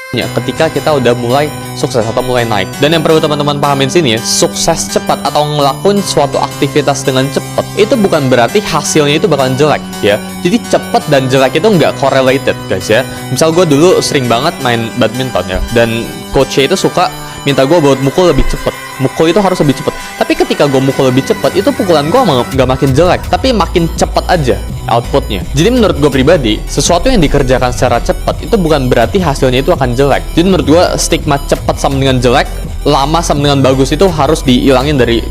ketika kita udah mulai sukses atau mulai naik. Dan yang perlu teman-teman pahamin sini ya, sukses cepat atau ngelakuin suatu aktivitas dengan cepat itu bukan berarti hasilnya itu bakalan jelek ya. Jadi cepat dan jelek itu nggak correlated guys ya. Misal gue dulu sering banget main badminton ya, dan coachnya itu suka minta gue buat mukul lebih cepet. Mukul itu harus lebih cepet. Tapi ketika gue mukul lebih cepet, itu pukulan gue nggak makin jelek, tapi makin cepet aja outputnya. Jadi menurut gue pribadi, sesuatu yang dikerjakan secara cepat itu bukan berarti hasilnya itu akan jelek. Jadi menurut gue stigma cepat sama dengan jelek, lama sama dengan bagus itu harus dihilangin dari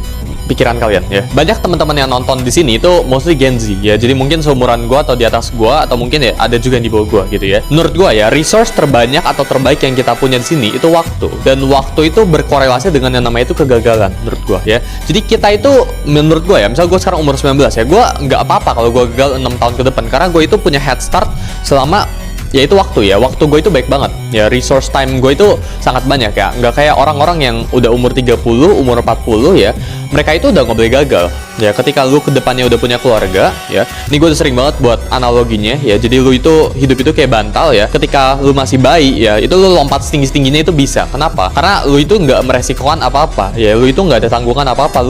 pikiran kalian ya. Banyak teman-teman yang nonton di sini itu mostly Gen Z ya. Jadi mungkin seumuran gua atau di atas gua, atau mungkin ya ada juga yang di bawah gua gitu ya. Menurut gua ya, resource terbanyak atau terbaik yang kita punya di sini itu waktu. Dan waktu itu berkorelasi dengan yang namanya itu kegagalan menurut gua ya. Jadi kita itu menurut gua ya, misal gua sekarang umur 19 ya, gua nggak apa-apa kalau gua gagal 6 tahun ke depan, karena gua itu punya head start selama ya itu waktu ya. Waktu gue itu baik banget ya, resource time gue itu sangat banyak ya. Nggak kayak orang-orang yang udah umur 30, umur 40 ya, mereka itu udah nggak boleh gagal ya. Ketika lu kedepannya udah punya keluarga ya, ini gue udah sering banget buat analoginya ya. Jadi lu itu hidup itu kayak bantal ya. Ketika lu masih bayi ya, itu lu lompat setinggi-tingginya itu bisa. Kenapa? Karena lu itu nggak meresikokan apa-apa ya. Lu itu nggak ada tanggungan apa-apa.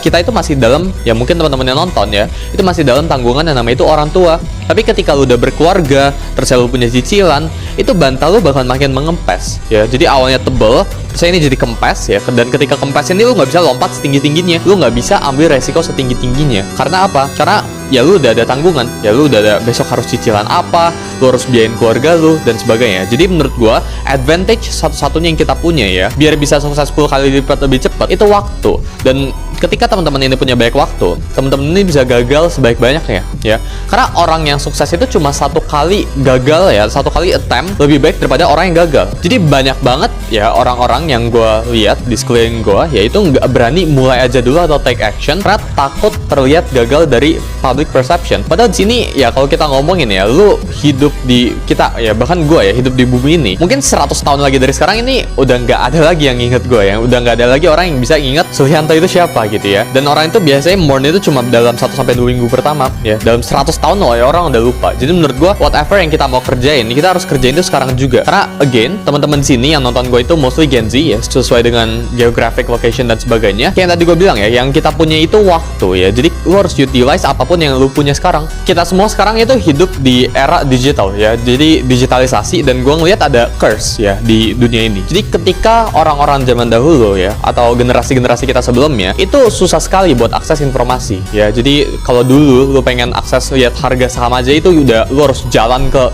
Kita itu masih dalam, ya mungkin teman-teman yang nonton ya, itu masih dalam tanggungan yang namanya itu orang tua. Tapi ketika lu udah berkeluarga, terus lu punya cicilan, itu bantal lu bakal makin mengempes ya. Jadi awalnya tebel, terus ini jadi kempes ya. Dan ketika kempes ini lu nggak bisa lompat setinggi-tingginya, lu nggak bisa ambil resiko setinggi-tingginya. Karena apa? Karena ya lu udah ada tanggungan, ya lu udah ada besok harus cicilan apa, lu harus biayain keluarga lu dan sebagainya. Jadi menurut gua advantage satu-satunya yang kita punya ya, biar bisa sukses 10 kali lipat lebih cepat, itu waktu. Dan ketika teman-teman ini punya banyak waktu, teman-teman ini bisa gagal sebaik-banyaknya ya. Karena orang yang sukses itu cuma satu kali gagal ya, satu kali attempt lebih baik daripada orang yang gagal. Jadi banyak banget ya orang-orang yang gue lihat di sekeliling gue, yaitu nggak berani mulai aja dulu atau take action karena takut terlihat gagal dari public perception. Padahal di sini ya, kalau kita ngomongin ya, lu hidup di kita ya, bahkan gue ya hidup di bumi ini, mungkin 100 tahun lagi dari sekarang ini udah nggak ada lagi yang inget gue ya, udah nggak ada lagi orang yang bisa inget Sulianto itu siapa gitu ya. Dan orang itu biasanya mourn itu cuma dalam 1-2 minggu pertama ya. Dalam 100 tahun loh ya, orang udah lupa. Jadi menurut gue, whatever yang kita mau kerjain, kita harus kerjain itu sekarang juga. Karena again, teman-teman sini yang nonton gue itu mostly Gen Z ya, sesuai dengan geographic location dan sebagainya. Kayak yang tadi gue bilang ya, yang kita punya itu waktu ya. Jadi lu harus utilize apapun yang lu punya sekarang. Kita semua sekarang itu hidup di era digital ya. Jadi digitalisasi, dan gue ngeliat ada curse ya di dunia ini. Jadi ketika orang-orang zaman dahulu ya, atau generasi-generasi kita sebelumnya, itu susah sekali buat akses informasi ya. Jadi kalau dulu lu pengen akses lihat harga saham aja, itu udah lu harus jalan ke